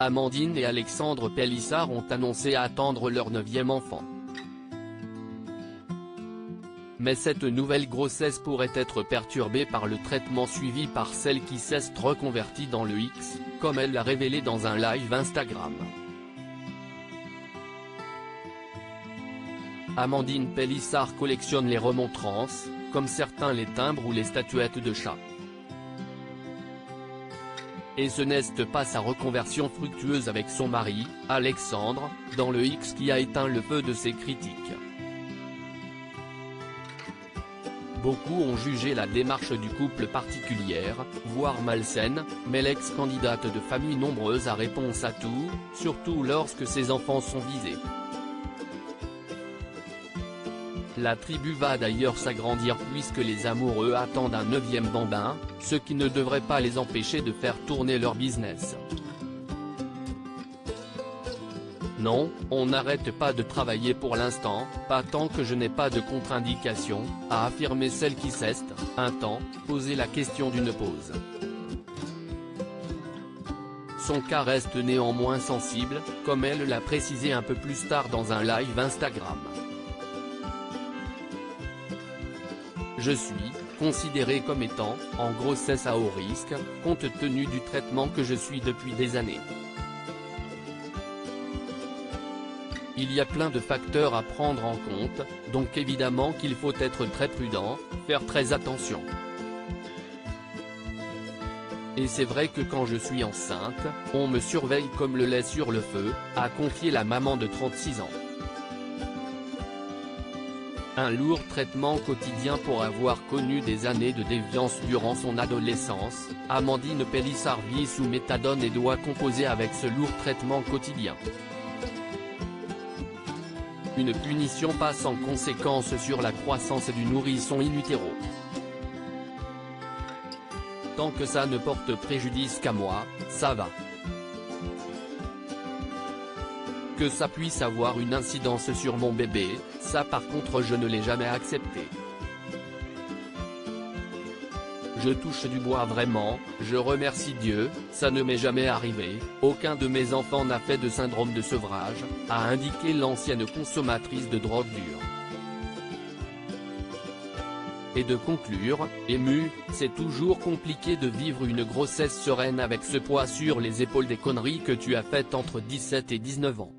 Amandine et Alexandre Pélissard ont annoncé attendre leur 9e enfant. Mais cette nouvelle grossesse pourrait être perturbée par le traitement suivi par celle qui s'est reconvertie dans le X, comme elle l'a révélé dans un live Instagram. Amandine Pélissard collectionne les remontrances, comme certains les timbres ou les statuettes de chats. Et ce n'est pas sa reconversion fructueuse avec son mari, Alexandre, dans le X qui a éteint le feu de ses critiques. Beaucoup ont jugé la démarche du couple particulière, voire malsaine, mais l'ex-candidate de famille nombreuse a réponse à tout, surtout lorsque ses enfants sont visés. La tribu va d'ailleurs s'agrandir puisque les amoureux attendent un 9e bambin, ce qui ne devrait pas les empêcher de faire tourner leur business. Non, on n'arrête pas de travailler pour l'instant, pas tant que je n'ai pas de contre-indication, a affirmé celle qui s'est, un temps, posé la question d'une pause. Son cas reste néanmoins sensible, comme elle l'a précisé un peu plus tard dans un live Instagram. Je suis considérée comme étant en grossesse à haut risque, compte tenu du traitement que je suis depuis des années. Il y a plein de facteurs à prendre en compte, donc évidemment qu'il faut être très prudent, faire très attention. Et c'est vrai que quand je suis enceinte, on me surveille comme le lait sur le feu, a confié la maman de 36 ans. Un lourd traitement quotidien pour avoir connu des années de déviance durant son adolescence, Amandine Pélissard vit sous méthadone et doit composer avec ce lourd traitement quotidien. Une punition pas sans conséquence sur la croissance du nourrisson in utero. Tant que ça ne porte préjudice qu'à moi, ça va. Que ça puisse avoir une incidence sur mon bébé, ça par contre je ne l'ai jamais accepté. Je touche du bois vraiment, je remercie Dieu, ça ne m'est jamais arrivé, aucun de mes enfants n'a fait de syndrome de sevrage, a indiqué l'ancienne consommatrice de drogue dure. Et de conclure, ému, c'est toujours compliqué de vivre une grossesse sereine avec ce poids sur les épaules des conneries que tu as faites entre 17 et 19 ans.